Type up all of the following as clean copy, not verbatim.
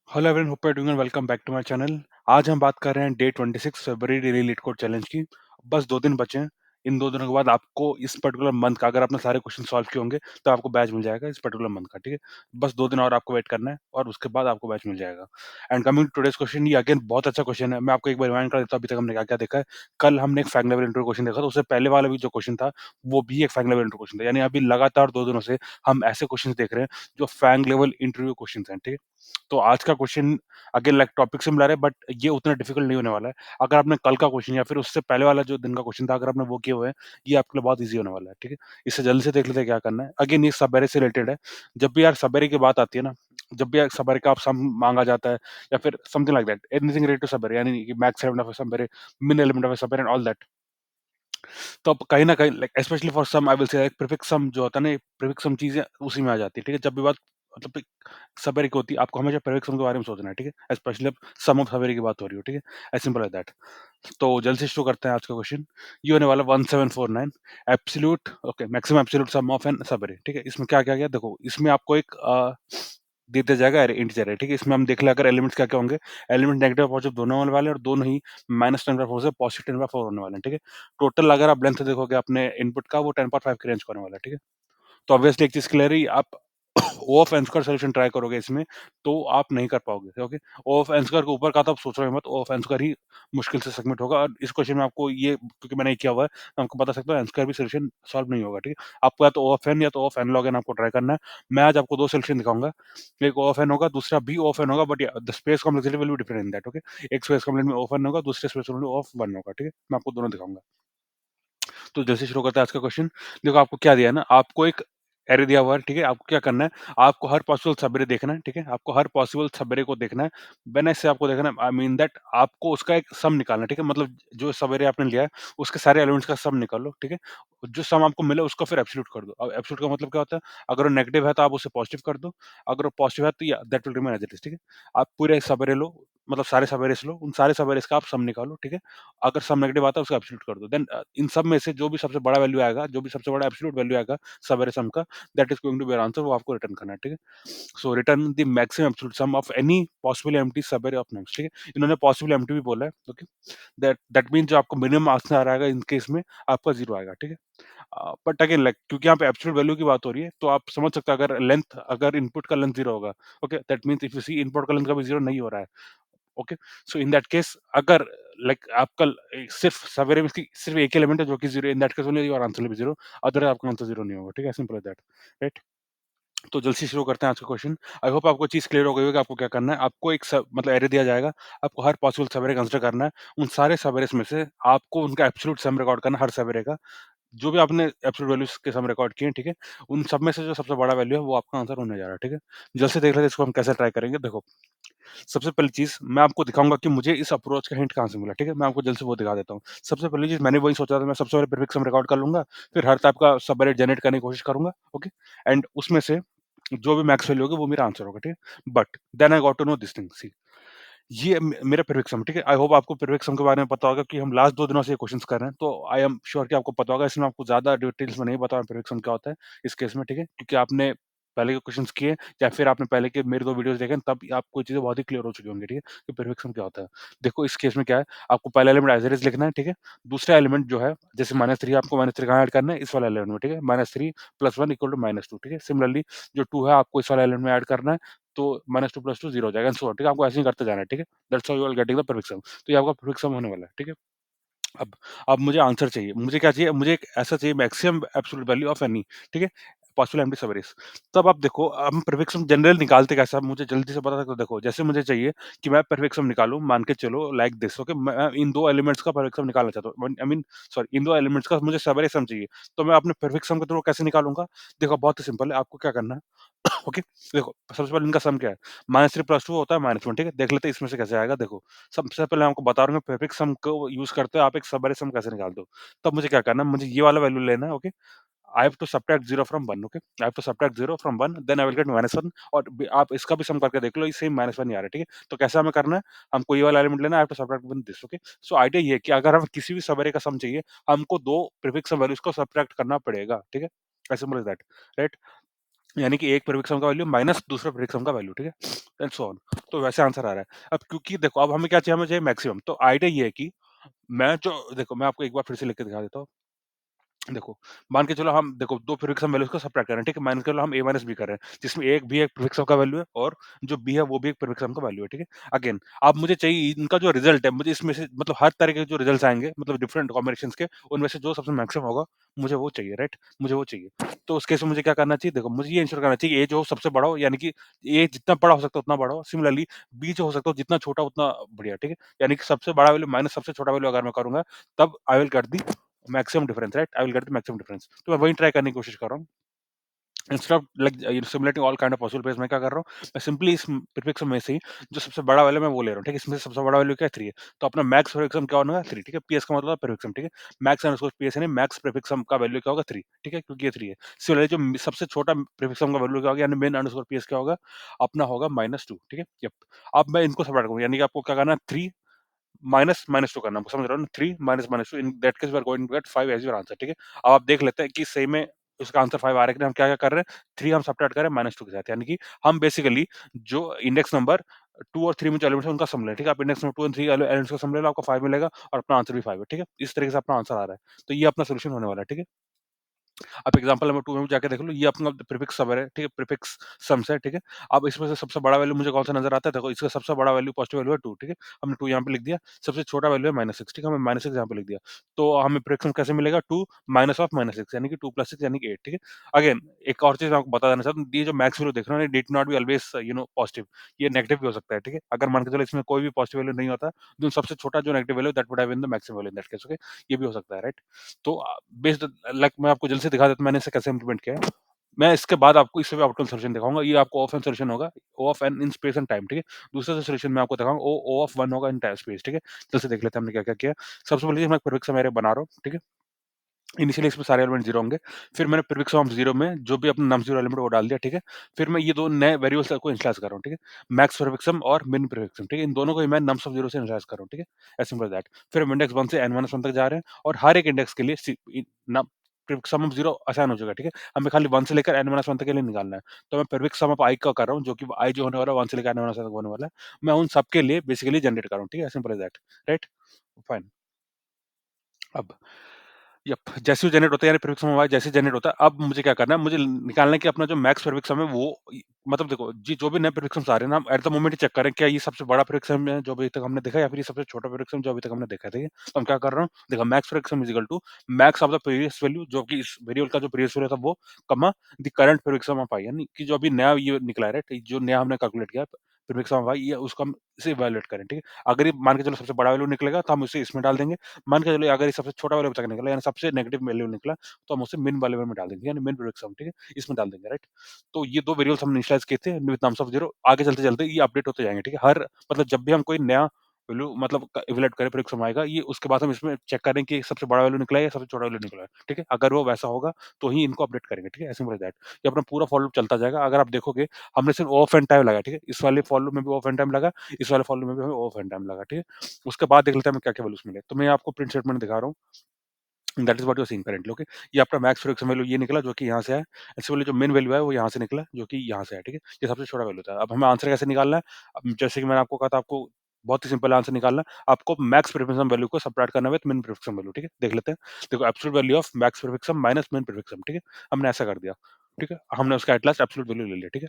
Hello everyone, hope you are doing well. Welcome back to my channel. आज हम बात कर रहे हैं डे 26 फरवरी डेली लीड कोड चैलेंज की। बस 2 दिन बचे हैं। इन 2 दिनों के बाद आपको इस पर्टिकुलर मंथ का, अगर आपने सारे क्वेश्चन सॉल्व किए होंगे, तो आपको बैच मिल जाएगा इस पर्टिकुलर मंथ का, ठीक है? बस 2 दिन और आपको वेट करना है और उसके बाद आपको बैच मिल जाएगा। And coming to today's question, ये अगेन बहुत अच्छा क्वेश्चन है। मैं आपको एक बार रिमाइंड कर देता हूँ अभी तक हमने क्या-क्या देखा है। कल हमने एक फैक्ट लेवल इंट्रो क्वेश्चन देखा था, उससे पहले वाला भी जो क्वेश्चन था, वो भी एक फैक्ट लेवल इंट्रो क्वेश्चन था। यानी अभी लगातार 2 दिनों से हम ऐसे क्वेश्चंस देख रहे हैं, जो फैंग लेवल इंटरव्यू क्वेश्चंस हैं, ठीक है? तो आज का क्वेश्चन अगेन लाइक टॉपिक से मिला रहे, बट ये उतना डिफिकल्ट नहीं होने वाला है। अगर आपने कल का क्वेश्चन या फिर उससे पहले वाला जो दिन का क्वेश्चन था, अगर आपने वो किए हुए हैं, ये आपके लिए बहुत ईज़ी होने वाला है, ठीक है? इससे जल्दी से देख लेते हैं क्या करना है। अगेन ये सबेरे से रिलेटेड है। जब भी यार सबेरे की बात आती है ना, जब भी यार सबेरे का आप सम माँगा जाता है या फिर something like that, anything related to subarray, यानी कि max element of subarray, min element of subarray and all that. तो अब कहीं न कहीं like specially for sum I will say prefix sum जो होता है ना, ये प्रीफिक्स सम चीज़ें उसी में आ जाती है, ठीक है? जब भी बात मतलब सबेरे की होती है, आपको हमेशा प्रीफिक्स सम के बारे में सोचना है, ठीक है? स्पेशली अब सम ऑफ सबेरे की बात हो रही हो, ठीक है? As simple as that. तो जल्द से शुरू करते हैं आज का क्वेश्चन। ये होने वाला 1749 absolute okay maximum absolute sum of an subarray, ठीक है? इसमें क्या-क्या गया देखो, इसमें आपको एक दे दिया जाएगा अरे इंटीजर है, ठीक है? इसमें हम देख लें अगर एलिमेंट्स क्या-क्या होंगे। एलिमेंट नेगेटिव और पॉजिटिव दोनों होने वाले हैं और दोनों ही -10 से पॉजिटिव 10 होने वाले हैं, ठीक है? टोटल अगर आप लेंथ देखोगे अपने इनपुट का, वो 10.5 की रेंज का होने वाला है, ठीक है? तो ऑब्वियसली एक चीज़ क्लियर है, आप O of N square solution try करोगे इसमें, तो आप नहीं कर पाओगे, okay? O of N square के ऊपर का तो आप सोचो ही मत, ओ ऑफ एन स्क्वायर ही मुश्किल से सबमिट होगा और इस क्वेश्चन में आपको ये क्योंकि मैंने ये किया हुआ है, मैं आपको बता सकता हूँ एन स्क्वायर भी सॉल्यूशन सॉल्व नहीं होगा, ठीक है? आपको या तो ओ ऑफ एन या तो ओ ऑफ एन लॉग एन आपको ट्राई करना है। मैं आज आपको 2 सॉल्यूशन दिखाऊँगा, एक ओ ऑफ एन होगा, दूसरा भी ओ ऑफ एन होगा, बट या the space complexity will be different in that, okay? एक स्पेस कॉम्प्लेक्स में ओ ऑफ एन होगा, दूसरे स्पेस कॉम्प्लेक्स में ओ ऑफ वन होगा, ठीक है? मैं आपको दोनों दिखाऊँगा। तो जैसे शुरू करते हैं आज का क्वेश्चन। देखो आपको क्या दिया है ना, आपको एक एरे दिया हुआ है, ठीक है? आपको क्या करना है, आपको हर पॉसिबल सबरे देखना है, ठीक है? आपको हर पॉसिबल सबरे को देखना है। व्हेन आई से आपको देखना है, आई मीन दैट आपको उसका एक सम निकालना है, ठीक है? मतलब जो सबेरे आपने लिया है, उसके सारे एलिमेंट्स का सम निकालो, ठीक है? जो सम आपको मिले उसको फिर एब्सोल्यूट कर दो। अब एब्सोल्यूट का मतलब क्या होता है? अगर वो नेगेटिव है तो आप उसे पॉजिटिव कर दो, अगर वो पॉजिटिव है तो या that will remain as it is, ठीक है? आप पूरे सबेरे लो, मतलब सारे सबेरेस लो, उन सारे सबेरेस का आप सम निकालो, ठीक है? अगर सम नेगेटिव आता है उसको एब्सोल्यूट कर दो। देन इन सब में से जो भी सबसे बड़ा वैल्यू आएगा, जो भी सबसे बड़ा एब्सोल्यूट वैल्यू आएगा सबेरे सम का, that is going to be your answer, वो आपको रिटर्न करना है, ठीक है? So return the maximum absolute sum of any possible empty subarray of names, ठीक है? इन्होंने पॉसिबल एम्प्टी भी बोला है, ओके? दैट दैट मीन्स जो आपको मिनिमम आंसर आ रहा है इन केस में, आपका 0 आएगा, ठीक है? बट अगेन लाइक क्योंकि यहाँ पे एब्सोल्यूट वैल्यू की बात हो रही है, तो आप समझ सकते हो अगर इनपुट का लेंथ 0 होगा, okay? That means if you see input का लेंथ कभी 0 नहीं हो रहा है। Okay, so in that case अगर लाइक आपका सिर्फ सवेरे में इसकी सिर्फ एक एलिमेंट है जो कि 0, इन that case only your answer will be 0, otherwise आपका आंसर 0 नहीं होगा, ठीक है? Simple as that, right? तो जल्द से शुरू करते हैं आज का क्वेश्चन। आई होप आपको चीज़ क्लियर हो गई होगी, आपको क्या करना है, आपको एक सब मतलब एरे दिया जाएगा, आपको हर पॉसिबल सवेरे कंसीडर करना है, उन सारे सवेरेस में से आपको उनका एब्सोल्यूट सम रिकॉर्ड करना है हर सवेरे का, जो भी आपने एब्सोल्यूट वैल्यूज़ के सम रिकॉर्ड किए हैं, ठीक है? उन सब में से जो सबसे बड़ा वैल्यू है, वो आपका आंसर होने जा रहा है, ठीक है? जल्द से देख लेते हैं इसको हम कैसे ट्राई करेंगे, देखो सबसे पहली चीज़ मैं आपको दिखाऊँगा कि मुझे इस अप्रोच का हिंट कहाँ से मिला, ठीक है? मैं आपको जल्द से वो दिखा देता हूँ। सबसे पहली चीज़ मैंने वही सोचा था, मैं सबसे पहले प्रीफिक्स सम रिकॉर्ड कर लूँगा, फिर हर टाइप का सबवेरिएट जनरेट करने की कोशिश करूँगा, ओके? एंड उसमें से जो भी मैक्स वैल्यू होगी वो मेरा आंसर होगा, ठीक है? But then I got to know this thing, see ये मेरा प्रीफिक्स सम, ठीक है? आई होप आपको प्रीफिक्स सम के बारे में पता होगा कि हम लास्ट 2 दिनों से ये क्वेश्चन्स कर रहे हैं, तो आई एम श्योर कि आपको पता होगा, इसमें आपको ज़्यादा डिटेल्स में नहीं बता रहा प्रीफिक्स सम क्या होता है इस केस में, ठीक है? क्योंकि आपने पहले के क्वेश्चन्स किए या फिर आपने पहले के मेरे 2 वीडियोज़ देखे हैं, तब आपको ये चीज़ें बहुत ही क्लियर हो चुकी होंगी, ठीक है? कि प्रीफिक्स सम क्या होता है। देखो इस केस में क्या है, आपको पहला एलिमेंट एज़ इट इज़ लिखना है, ठीक है? दूसरा एलिमेंट जो है, जैसे -3 आपको -3 कहाँ ऐड करना है? इस वाले एलिमेंट में, ठीक है? -3 + 1 = -2, ठीक है? सिमिलरली जो 2 है आपको इस वाले एलिमेंट में ऐड करना है, तो -2 + 2 0 हो जाएगा एंड सो ऑन, ठीक है? आपको ऐसे ही करते जाना है, ठीक है? That's how you are getting the perfect sum. तो ये आपका परफेक्ट सम होने वाला है, ठीक है? अब अब मुझे आंसर चाहिए। मुझे क्या चाहिए? मुझे एक ऐसा चाहिए maximum absolute value of any, ठीक है? Possible empty subarrays. तब आप देखो हम परफेक्ट सम जनरल निकालते कैसे? आप मुझे जल्दी से बता सकते हो, देखो जैसे मुझे चाहिए कि मैं परफेक्ट सम निकालूँ, मान के चलो लाइक दिस, ओके? मैं इन 2 एलिमेंट्स का परफेक्ट सम निकालना चाहता हूँ। I mean sorry, in 2 elements का मुझे सबवेरिएस सम चाहिए। तो मैं अपने परफेक्ट सम के थ्रू कैसे निकालूँगा? देखो बहुत ही सिंपल है, आपको क्या करना है, ओके? देखो सबसे पहले इनका सम क्या है? -3 + 2 होता है -1, ठीक है? देख लेते हैं इसमें से कैसे आएगा, देखो। सबसे पहले मैं आपको बता रहा हूँ परफेक्ट सम को यूज़ करते हुए आप एक सबवेरिएस सम कैसे निकालते हो। तब मुझे क्या करना है, मुझे ये वाला वैल्यू लेना है, okay? I have to subtract 0 from 1, okay? I have to subtract 0 from 1, then I will get -1 और आप इसका भी सम करके देख लो, ये सेम -1 ही आ रहा है, ठीक है? तो कैसे हमें करना है, हमको ये वाला एलिमेंट लेना है, I have to subtract with this, okay? So idea ये है कि अगर हमें किसी भी सबवेरिएस का सम चाहिए, हमको 2 प्रीफिक्स सम वैल्यूज़ को सबट्रैक्ट करना पड़ेगा, ठीक है? As simple as that, right? यानी कि एक प्रीफिक्स सम का वैल्यू माइनस दूसरा प्रीफिक्स सम का वैल्यू, ठीक है? And so on. तो वैसे आंसर आ रहा है। अब क्योंकि देखो अब हमें क्या चाहिए, हमें चाहिए मैक्सिमम। तो आइडिया ये है कि मैं जो देखो मैं आपको एक बार फिर से लिख के दिखा देता हूँ। देखो, मान के चलो हम देखो 2 प्रीफिक्स वैल्यूज़ को सबट्रैक्ट कर रहे हैं, ठीक है? मान के चलो हम a माइनस b कर रहे हैं, जिसमें एक भी एक प्रीफिक्स का वैल्यू है और जो b है वो भी एक प्रीफिक्स का वैल्यू है, ठीक है? अगेन अब मुझे चाहिए इनका जो रिज़ल्ट है, मुझे इसमें से मतलब हर तरह के जो रिज़ल्ट्स आएँगे मतलब डिफरेंट कॉम्बिनेशंस के, उनमें से जो सबसे मैक्सिमम होगा, मुझे वो चाहिए, राइट? मुझे वो चाहिए। तो उस केस में मुझे क्या करना चाहिए? देखो, मुझे ये इंश्योर करना चाहिए a जो सबसे बड़ा हो, यानी कि a जितना बड़ा हो सकता है उतना बड़ा हो। सिमिलरली b जो हो सकता है जितना छोटा उतना बढ़िया, ठीक है? यानी कि सबसे बड़ा वैल्यू माइनस सबसे छोटा वैल्यू अगर मैं करूँगा, तब आई will get the maximum difference, right? I will get the maximum difference. तो मैं वही ट्राई करने की कोशिश कर रहा हूँ। Instead of like simulating all kind of possible pairs, मैं क्या कर रहा हूँ, मैं सिंपली इस प्रीफिक्स में से ही जो सबसे बड़ा वैल्यू मैं वो ले रहा हूँ, ठीक है? इसमें से सबसे बड़ा वैल्यू क्या है? 3 है। तो अपना मैक्स प्रीफिक्सम क्या होगा? 3, ठीक है? पीएस का मतलब प्रीफिक्सम, ठीक है? मैक्स अंडरस्कोर पीएस यानी मैक्स प्रीफिक्सम का वैल्यू क्या होगा? 3, ठीक है? क्योंकि ये 3 है। सिमिलरली जो सबसे छोटा प्रीफिक्सम का वैल्यू क्या होगा? यानी मेन अंडरस्कोर पीएस क्या होगा? अपना होगा -2, ठीक है? यप। अब मैं इनको सबट्रैक्ट करूँगा, यानी कि आपको क्या करना है, 3 माइनस -2 करना है, समझ रहे हो ना? 3 minus -2 in that case we are going to get 5 as your answer, ठीक है? अब आप देख लेते हैं कि सही में उसका आंसर 5 आ रहा है कि नहीं। हम क्या-क्या कर रहे हैं, 3 हम सबट्रैक्ट कर रहे हैं -2 के साथ, यानी कि हम बेसिकली जो इंडेक्स नंबर 2 और 3 में जो एलिमेंट्स है उनका सम ले, ठीक है? आप इंडेक्स नंबर 2 और 3 एलिमेंट्स का सम ले लो, आपको 5 मिलेगा और अपना आंसर भी 5 है, ठीक है? इस तरीके से अपना आंसर आ रहा है। तो ये अपना सॉल्यूशन होने वाला है, ठीक है? आप एग्जांपल नंबर 2 में जाके देख लो, ये अपना प्रीफिक्स सब है, ठीक है? प्रीफिक्स सम्स है, ठीक है? अब इसमें से सबसे बड़ा वैल्यू मुझे कौन-सा नज़र आता है? देखो, इसका सबसे बड़ा वैल्यू पॉजिटिव वैल्यू है 2, ठीक है? हमने 2 यहाँ पे लिख दिया। सबसे छोटा वैल्यू है -6, ठीक है? हमने -6 यहाँ पे लिख दिया। तो हमें प्रीफिक्स कैसे मिलेगा? 2 माइनस ऑफ -6 यानी कि 2 प्लस 6 यानी कि 8, ठीक है? अगेन एक और चीज़ मैं आपको बता देना चाहता हूँ, ये जो मैक्स वैल्यू देख रहे हो ना, it not be always positive. ये नेगेटिव भी हो सकता है, ठीक है? अगर मान के चलो इसमें कोई भी पॉजिटिव वैल्यू नहीं होता, जो सबसे छोटा जो negative value that would have been the maximum value in that case, okay? ये भी हो सकता है, राइट? तो बेस्ड लाइक मैं आपको जल्दी से दिखा देता हूँ मैंने इसे कैसे इम्प्लीमेंट किया है। मैं इसके बाद आपको इससे भी ऑप्टिमल सॉल्यूशन दिखाऊँगा। ये आपको O ऑफ n सॉल्यूशन होगा, O of n in space and time, ठीक है? दूसरा जो सॉल्यूशन मैं आपको दिखाऊँगा, O ऑफ 1 होगा इन टाइम स्पेस, ठीक है? जल्दी से देख लेते हैं हमने क्या-क्या किया। सबसे पहले मैं प्रीफिक्स अरे बना रहा हूँ, ठीक है? इनिशियली इसमें सारे एलिमेंट 0 होंगे। फिर मैंने प्रीफिक्स ऑफ 0 में जो भी अपना नम 0 एलिमेंट वो डाल दिया, ठीक है? फिर मैं ये 2 नए वेरिएबल्स को इनिशियलाइज़ कर रहा हूँ, ठीक है? मैक्स प्रीफिक्सम और मिन प्रीफिक्सम, ठीक है? इन दोनों को ही मैं नम्स ऑफ 0 से इनिशियलाइज़ कर रहा हूँ, ठीक है? As simple as that. फिर हम इंडेक्स 1 से n-1 तक जा रहे हैं और हर एक इंडेक्स के लिए नम प्रीफिक्स सम ऑफ 0 असाइन हो चुका है, ठीक है? हमें खाली 1 से लेकर n-1 तक के लिए निकालना है। तो मैं प्रीफिक्स सम ऑफ i का कर रहा हूँ, जो कि i जो होने वाला है 1 से लेकर n-1 तक होने वाला है। मैं उन सब के लिए बेसिकली जनरेट कर रहा हूँ, ठीक है? As simple as that, right? Fine. अब यप, जैसे ही जनरेट होता है यानी प्रीफिक्स सम जैसे ही जनरेट होता है, अब मुझे क्या करना है, मुझे निकालना है कि अपना जो मैक्स प्रीफिक्स सम है वो मतलब देखो जी जो भी नए प्रीफिक्स सम्स आ रहे हैं ना, हम एट द मोमेंट ही चेक करें क्या ये सबसे बड़ा प्रीफिक्स सम है जो अभी तक हमने देखा या फिर ये सबसे छोटा प्रीफिक्स सम जो अभी तक हमने देखा है, ठीक है? तो हम क्या कर रहा हूँ, देखो max prefix sum is equal to max of the previous value जो कि इस वेरिएबल का जो प्रीवियस वैल्यू था वो, comma the current prefix sum of I, यानी कि जो अभी नया ये निकला है, राइट? जो नया हमने कैलकुलेट किया प्रीफिक्स सम ऑफ आई, ये उसको हम इसे इवैल्यूएट करें, ठीक है? अगर ये मान के चलो सबसे बड़ा वैल्यू निकलेगा तो हम उसे इसमें डाल देंगे। मान के चलो अगर ये सबसे छोटा वाला बचा के निकला यानी सबसे नेगेटिव वैल्यू निकला, तो हम उसे मिन वाले में डाल देंगे, यानी मिन प्रोडक्ट सम, ठीक है? इसमें डाल देंगे, राइट? तो ये 2 वेरिएबल्स हमने इनिशियलाइज़ किए थे विथ नम्स ऑफ 0। आगे चलते-चलते ये अपडेट होते जाएँगे, ठीक है? हर मतलब जब भी हम कोई नया वैल्यू मतलब इवैल्यूएट करें प्रोडक्ट सम आएगा, ये उसके बाद हम इसमें चेक करें कि सबसे बड़ा वैल्यू निकला है या सबसे छोटा वैल्यू निकला है, ठीक है? अगर वो वैसा होगा तो ही इनको अपडेट करेंगे, ठीक है? As simple as that. ये अपना पूरा फॉर लूप चलता जाएगा। अगर आप देखोगे हमने सिर्फ ओ ऑफ एन टाइम लगाया, ठीक है? इस वाले फॉर लूप में भी ओ ऑफ एन टाइम लगा, इस वाले फॉर लूप में भी हमें ओ ऑफ एन टाइम लगा, ठीक है? उसके बाद देख लेते हैं हमें क्या-क्या वैल्यूज़ मिले। तो मैं आपको प्रिंट स्टेटमेंट दिखा रहा हूँ। That is what you are seeing currently, okay? ये आपका मैक्स फ्रीक्वेंसी वैल्यू ये निकला जो कि यहाँ से है। ऐसे वाले जो मेन वैल्यू है वो यहाँ से निकला जो कि यहाँ से है, ठीक है? ये सबसे छोटा वैल्यू था। अब हमें आंसर कैसे निकालना है? अब जैसे कि मैंने आपको कहा था आपको बहुत ही सिंपल आंसर निकालना है। आपको मैक्स प्रीफिक्सम वैल्यू को सबट्रैक्ट करना है विथ मिन प्रीफिक्सम वैल्यू, ठीक है? देख लेते हैं। देखो absolute value of max prefix sum minus min prefix sum, ठीक है? हमने ऐसा कर दिया, ठीक है? हमने उसका एट लास्ट एब्सोल्यूट वैल्यू ले लिया, ठीक है?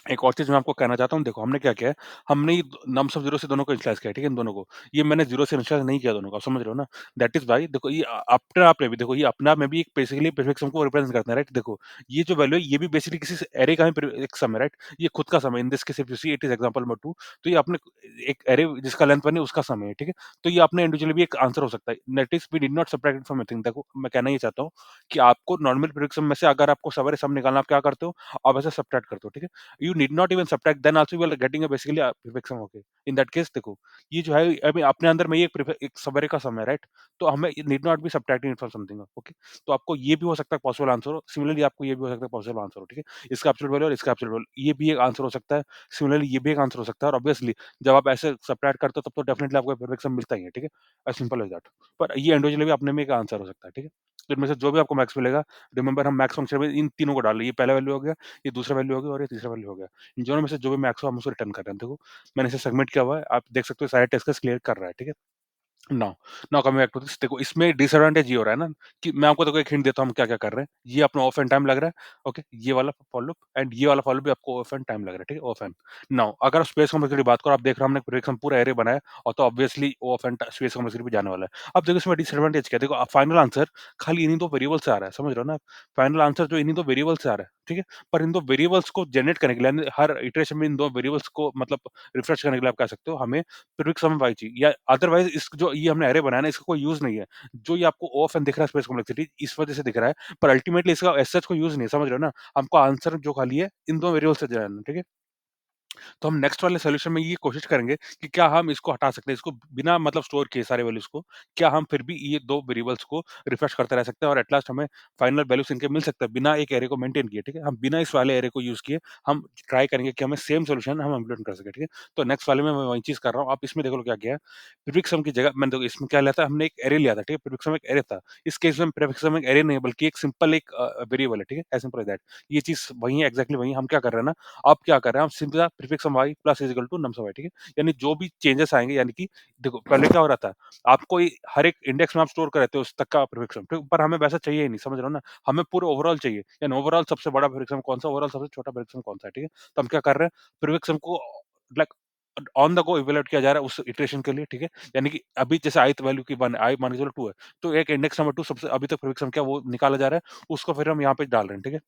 एक और चीज़ मैं आपको कहना चाहता हूँ, देखो हमने क्या किया है, हमने ये नम्स ऑफ 0 से दोनों को इनिशियलाइज़ किया है, ठीक है? इन दोनों को। ये मैंने 0 से इनिशियलाइज़ नहीं किया दोनों को, आप समझ रहे हो ना? दैट इज़ व्हाई देखो ये अपने आप में भी देखो ये अपने आप में भी एक बेसिकली प्रीफिक्स सम को रिप्रेजेंट करता है, राइट? देखो, ये जो वैल्यू है ये भी बेसिकली किसी एरे का ही एक सम है, राइट? ये खुद का सम है। In this case if you see it is example number 2। तो ये अपने एक एरे जिसका लेंथ 1 है उसका सम है, ठीक है? तो ये अपने इंडिविजुअली भी एक आंसर हो सकता है। That is we did not subtract it from anything. देखो, मैं कहना ये चाहता हूँ कि आपको नॉर्मल प्रीफिक्स सम में से अगर आपको सवेरे सम निकालना आप क्या करते हो? आप ऐसे सबट्रैक्ट करते हो, ठीक है? You need not even subtract, then also you are getting a basically a perfection, okay? In that case देखो, ये जो है अभी अपने अंदर में ही एक सवेरे का सम है, राइट? तो हमें need not be subtracting it from something, okay? तो आपको ये भी हो सकता है पॉसिबल आंसर हो, सिमिलरली आपको ये भी हो सकता है पॉसिबल आंसर हो, ठीक है? इसका एब्सोल्यूट वैल्यू और इसका एब्सोल्यूट वैल्यू ये भी एक आंसर हो सकता है, सिमिलरली ये भी एक आंसर हो सकता है और ऑब्वियसली जब आप ऐसे सबट्रैक्ट करते हो तब तो डेफिनिटली आपको परफेक्ट सम मिलता ही है, ठीक है? As simple as that. पर ये इंडिविजुअली भी अपने में एक आंसर हो सकता है, ठीक है? तो इनमें से जो भी आपको मैक्स मिलेगा, रिमेंबर हम मैक्स फंक्शन में इन तीनों को डाल रहे हैं, ये पहला वैल्यू हो गया, ये दूसरा वैल्यू हो गया और ये तीसरा वैल्यू हो गया। इन दोनों में से जो भी मैक्स हो हम उसको रिटर्न कर रहे हैं। देखो, मैंने इसे सबमिट किया हुआ है, आप देख सकते हो सारे टेस्ट केस क्लियर कर रहा है, ठीक है? Now now coming back to this, देखो इसमें डिसएडवांटेज ये हो रहा है ना कि मैं आपको देखो एक हिंट देता हूँ हम क्या-क्या कर रहे हैं। ये अपना ऑफ एंड टाइम लग रहा है, ओके? ये वाला फॉर लूप एंड ये वाला फॉर लूप भी आपको ऑफ एंड टाइम लग रहा है, ठीक है? Of and. नाउ अगर आप स्पेस कॉम्प्लेक्सिटी की बात करो, आप देख रहे हो हमने प्रिडिक्शन पूरा एरे बनाया और तो ऑब्वियसली वो ऑफ एंड स्पेस कॉम्प्लेक्सिटी पे जाने वाला है। अब देखो इसमें डिसएडवांटेज क्या है? देखो फाइनल आंसर खाली इन्हीं 2 वेरिएबल से आ रहा है, समझ रहे हो ना आप? फाइनल आंसर जो इन्हीं 2 वेरिएबल से आ रहा है, ठीक है? पर इन 2 वेरिएबल्स को जनरेट करने के लिए यानी हर इटरेशन में इन 2 वेरिएबल्स को मतलब रिफ्रेश करने के लिए आप कह सकते हो हमें प्रीफिक्स सम y चाहिए या अदरवाइज़ इस जो ये हमने अरे बनाया ना इसका कोई यूज़ नहीं है। जो ये आपको ऑफ एंड दिख रहा है स्पेस कॉम्प्लेक्सिटी इस वज़ह से दिख रहा है, पर अल्टीमेटली इसका एज़ सच कोई यूज़ नहीं है, समझ रहे हो ना? हमको आंसर जो खाली है इन 2 वेरिएबल से जानना है, ठीक है? तो हम नेक्स्ट वाले सॉल्यूशन में ये कोशिश करेंगे कि क्या हम इसको हटा सकते हैं, इसको बिना मतलब स्टोर किए सारे वैल्यूज़ को, क्या हम फिर भी ये 2 वेरिएबल्स को रिफ्रेश करते रह सकते हैं और एट लास्ट हमें फाइनल वैल्यूज़ इनके मिल सकता है, बिना एक एरे को मेंटेन किए, ठीक है? हम बिना इस वाले एरे को यूज़ किए, हम ट्राई करेंगे कि हमें सेम सॉल्यूशन हम इम्प्लीमेंट कर सकें, ठीक है? तो नेक्स्ट वाले में मैं वही चीज़ कर रहा हूँ, आप इसमें देखो क्या किया है, प्रीफिक्स सम की जगह मैंने देखो इसमें क्या लिया था, हमने एक एरे लिया था, ठीक है? प्रीफिक्स सम एक एरे था। इस केस में प्रीफिक्स सम एक एरे नहीं है, बल्कि एक सिंपल एक वेरिएबल है, ठीक है? As simple as that. ये चीज़ वही है, एक्ज़ैक्टली वही है, हम क्या कर रहे हैं ना, आप क्या कर रहे हैं, आप simple prefix sum y plus is equal to nums of y, ठीक है? यानी जो भी चेंजेस आएँगे यानी कि देखो पहले क्या हो रहा था, आपको ये हर एक इंडेक्स में आप स्टोर कर रहे थे उस तक का प्रीफिक्स सम, ठीक? पर हमें वैसा चाहिए ही नहीं, समझ रहे हो ना? हमें पूरा ओवरऑल चाहिए, यानी ओवरऑल सबसे बड़ा प्रीफिक्स सम कौन-सा, ओवरऑल सबसे छोटा प्रीफिक्स सम कौन-सा है, ठीक है? तो हम क्या कर रहे हैं, प्रीफिक्स सम को like on the go evaluate किया जा रहा है उस इटरेशन के लिए, ठीक है? यानी कि अभी जैसे ith वैल्यू की 1 है, i मान के चलो 2 है, तो एक इंडेक्स नंबर 2 सबसे अभी तक प्रीफिक्स सम क्या है वो निकाला जा रहा है, उसको फिर हम यहाँ पे डाल रहे हैं, ठीक है?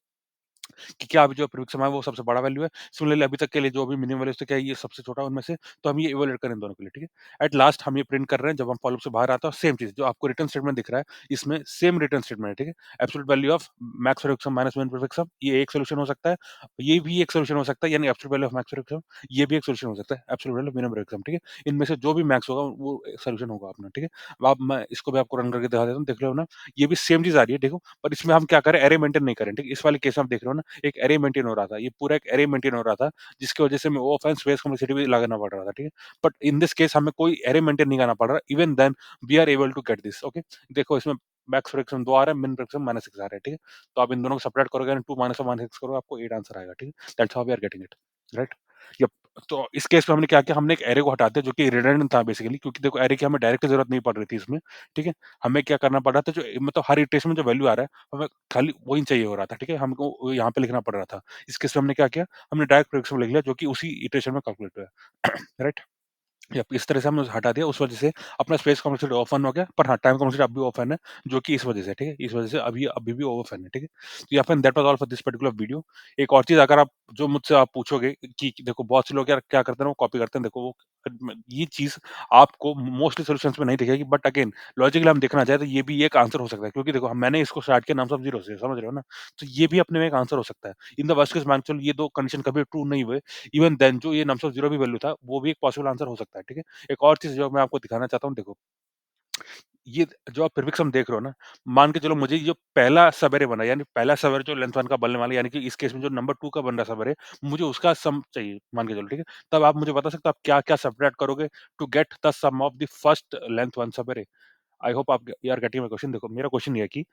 कि क्या अभी जो प्रीफिक्स सम है वो सबसे बड़ा वैल्यू है। सिमिलरली अभी तक के लिए जो भी मिनिमम वैल्यूज़ थे क्या ये सबसे छोटा है उनमें से, तो हम ये इवैल्यूएट करें इन दोनों के लिए, ठीक है। एट लास्ट हम ये प्रिंट कर रहे हैं जब हम फॉलो से बाहर आता है सेम चीज़ जो आपको रिटर्न स्टेटमेंट दिख रहा है, इसमें सेम रिटर्न स्टेटमेंट है, ठीक है। Absolute value of max prefix sum minus min prefix sum ये एक सॉल्यूशन हो सकता है, ये भी एक सॉल्यूशन हो सकता है यानी absolute value of max prefix sum ये भी एक सॉल्यूशन हो सकता है, absolute value of minimum prefix sum, ठीक है। इनमें से जो भी मैक्स होगा वो सॉल्यूशन होगा अपना, ठीक है। अब आप मैं इसको भी आपको रन करके दिखा देता हूँ, देख रहे हो ना? ये भी सेम चीज़ आ रही है देखो, पर इसमें हम क्या करें एरे मेंटेन नहीं करें, ठीक है। इस वाले केस में आप देख रहे हो ना एक एरे मेंटेन हो रहा था। ये पूरा एक एरे मेंटेन हो रहा था, जिसकी वजह से हमें ऑफ एंड स्पेस कॉम्प्लेक्सिटी भी लगाना पड़ रहा था, ठीक है? बट इन दिस केस हमें कोई एरे मेंटेन नहीं करना पड़ रहा, even then we are able to get this, okay? देखो इसमें मैक्स फ्रैक्शन 2 आ रहा है, मिन फ्रैक्शन -6 आ रहा है, ठीक है? तो आप इन दोनों को सेपरेट करोगे यानी 2 माइनस 1 6 करोगे आपको 8 आंसर आएगा, ठीक है? That's how we are getting it, right? Yup. तो इस केस में हमने क्या किया, हमने एक एरे को हटा दिया जो कि रिडंडेंट था बेसिकली क्योंकि देखो एरे की हमें डायरेक्ट ज़रूरत नहीं पड़ रही थी इसमें, ठीक है? हमें क्या करना पड़ रहा था जो मतलब हर इटरेशन में जो वैल्यू आ रहा है, हमें खाली वही चाहिए हो रहा था, ठीक है? हमको यहाँ पे लिखना पड़ रहा था। इस केस में हमने क्या किया, हमने डायरेक्ट प्रीफिक्स में लिख लिया जो कि उसी इटरेशन में कैलकुलेट हुआ है। राइट? यप, इस तरह से हमने उसे हटा दिया, उस वजह से अपना स्पेस कॉम्प्लेक्सिटी ऑफ़न हो गया, पर हाँ, टाइम कॉम्प्लेक्सिटी अब भी ऑफ़न है, जो कि इस वजह से, ठीक है? इस वजह से अभी भी ऑफ़न है, ठीक है? तो या फिर that was all for this particular video. एक और चीज़ अगर आप जो मुझसे आप पूछोगे कि देखो बहुत से लोग क्या क्या करते हैं, वो कॉपी करते हैं, देखो वो ये चीज़ आपको मोस्टली सॉल्यूशंस में नहीं दिखेगी, बट अगेन लॉजिकली हम देखना चाहें तो ये भी एक आंसर हो सकता है, क्योंकि देखो मैंने इसको स्टार्ट किया नम्स ऑफ ज़ीरो से, समझ रहे हो ना? तो ये भी अपने में एक आंसर हो सकता है। इन द वर्स्ट केस मान के चलो ये 2 कंडीशन कभी ट्रू नहीं हुए, इवन देन जो ये नम्स ऑफ ज़ीरो भी वैल्यू था, वो भी एक पॉसिबल आंसर हो सकता है, ठीक है? एक और चीज़ जो मैं आपको दिखाना चाहता हूँ, देखो ये जो आप प्रीफिक्स सम देख रहे हो ना, मान के चलो मुझे ये पहला सब-अरे बना, यानी पहला सब-अरे जो लेंथ 1 का बनने वाला है, यानी कि इस केस में जो नंबर 2 का बन रहा सब-अरे, मुझे उसका सम चाहिए, मान के चलो, ठीक है? तब आप मुझे बता सकते हो आप क्या-क्या सबट्रैक्ट करोगे to get the sum of the first length 1 subarray? I hope आप you are getting my question. देखो मेरा क्वेश्चन ये है कि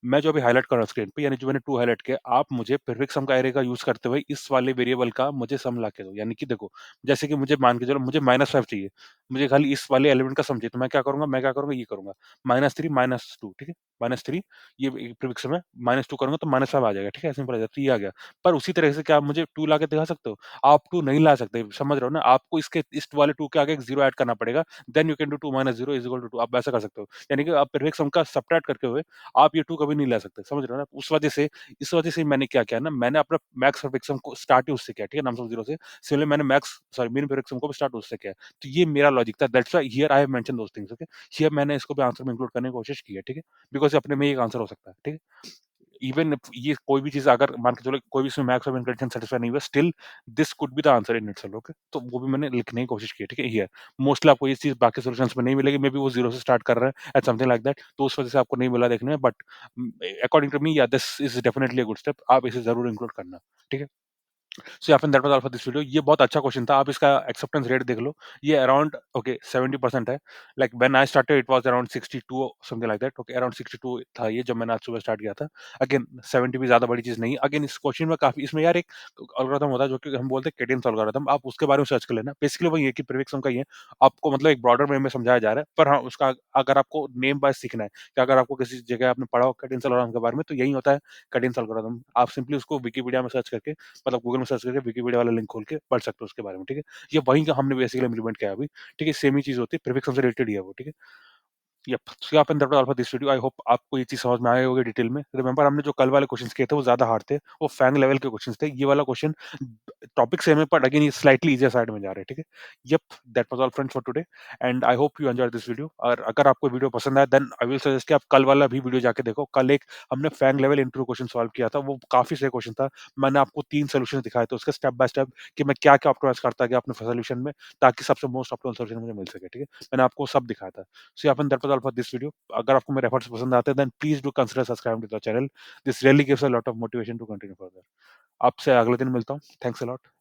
मैं जो अभी हाइलाइट कर रहा हूँ स्क्रीन पे, यानी जो मैंने 2 हाइलाइट किया, आप मुझे प्रीफिक्स सम का एरे का यूज़ करते हुए इस वाले वेरिएबल का मुझे सम ला के दो। यानी कि देखो, जैसे कि मुझे मान के चलो मुझे -5 चाहिए, मुझे खाली इस वाले एलिमेंट का सम चाहिए, तो मैं क्या करूँगा ये करूँगा, -3 -2 ठीक है? -3 ये प्रीफिक्स सम है, -2 करूँगा तो -5 आ जाएगा, ठीक है? सिंपल है, तो ये आ गया। पर उसी तरह से क्या आप मुझे 2 ला के दिखा सकते हो? आप 2 नहीं ला सकते, समझ रहे हो ना? आपको इसके इस वाले 2 के आगे एक 0 ऐड करना पड़ेगा, then you can do 2 -0 is equal to 2 आप वैसा कर सकते हो। यानी कि आप प्रीफिक्स सम का सबट्रैक्ट करके हुए आप ये 2 कभी नहीं ला सकते, समझ रहे हो ना? उस वजह से इस वजह से मैंने क्या किया ना, मैंने अपना मैक्स प्रीफिक्स सम को स्टार्ट ही उससे किया, ठीक है? नम्स ऑफ ज़ीरो से। सिमिलरली मैंने मिन प्रीफिक्स सम को भी स्टार्ट उससे किया है। तो ये मेरा लॉजिक था, that's why here I have mentioned those things, okay? Here मैंने इसको भी आंसर में इंक्लूड करने की कोशिश की है, ठीक है? बिकॉज़ ये अपने में ही एक आंसर हो सकता है, ठीक है? इवन इफ ये कोई भी चीज़ अगर मान के चलो कोई भी इसमें मैक्स और मिन कंडीशन सैटिस्फाई नहीं हुआ, still this could be the answer in itself, okay? तो वो भी मैंने लिखने की कोशिश की है, ठीक है? हियर मोस्टली आपको ये चीज़ बाकी सॉल्यूशंस में नहीं मिलेगी, मे बी वो 0 से स्टार्ट कर रहा है एट समथिंग लाइक दैट, तो उस वजह से आपको नहीं मिला देखने में, बट अकॉर्डिंग टू मी या this is definitely a good step, आप इसे ज़रूर इंक्लूड करना, ठीक है? सो या फिर that was all for this video. ये बहुत अच्छा क्वेश्चन था, आप इसका एक्सेप्टेंस रेट देख लो, ये अराउंड ओके 70% है। Like when I started it was around 62 something like that, okay around 62 था ये जब मैंने आज सुबह स्टार्ट किया था। अगेन 70 भी ज़्यादा बड़ी चीज़ नहीं है। अगेन इस क्वेश्चन में काफ़ी इसमें यार एक एल्गोरिथम होता है जो कि हम बोलते हैं केडेंस एल्गोरिथम, आप उसके बारे में सर्च कर लेना। बेसिकली वही है कि प्रीफिक्स का ही है, आपको मतलब एक ब्रॉडर वे में समझाया जा रहा है, पर हाँ, उसका अगर आपको नेम वाइज़ सीखना है कि अगर आपको किसी जगह आपने पढ़ा हो केडेंस एल्गोरिथम के बारे में, तो यही होता है केडेंस एल्गोरिथम। आप सिंपली उसको विकिपीडिया में सर्च करके मतलब गूगल में सर्च करके विकिपीडिया वाला लिंक खोल के पढ़ सकते हो उसके बारे में, ठीक है? ये वहीं का हमने बेसिकली इम्प्लीमेंट किया है अभी, ठीक है? सेम ही चीज़ होती है, प्रीफिक्स से रिलेटेड ही है वो, ठीक है? यप, सो आपने that was all for this video. I hope आपको ये चीज़ समझ में आई होगी डिटेल में। रिमेंबर हमने जो कल वाले क्वेश्चन्स किए थे वो ज़्यादा हार्ड थे, वो फैंग लेवल के क्वेश्चन्स थे। ये वाला क्वेश्चन टॉपिक सेम है बट अगेन ये स्लाइटली ईज़ियर साइड में जा रहा है, ठीक है? Yup, that was all friends for today and I hope you enjoyed this video. और अगर आपको वीडियो पसंद आया देन आई विल सजेस्ट कि आप कल वाला भी वीडियो जाके देखो। कल एक हमने FAANG level interview question solve किया था, वो काफ़ी सही क्वेश्चन था। मैंने आपको 3 सॉल्यूशंस दिखाए थे उसके स्टेप बाय स्टेप कि मैं क्या-क्या ऑप्टिमाइज़ करता गया अपने सॉल्यूशन में ताकि सबसे मोस्ट ऑप्टिमल सॉल्यूशन मुझे मिल सके, ठीक है? मैंने आपको सब दिखाया था। So yeah that was all for this video. अगर आपको मेरे एफर्ट्स पसंद आते हैं then please do consider subscribing to the channel. This really gives a lot of motivation to continue further. आपसे अगले दिन मिलता हूँ। Thanks a lot.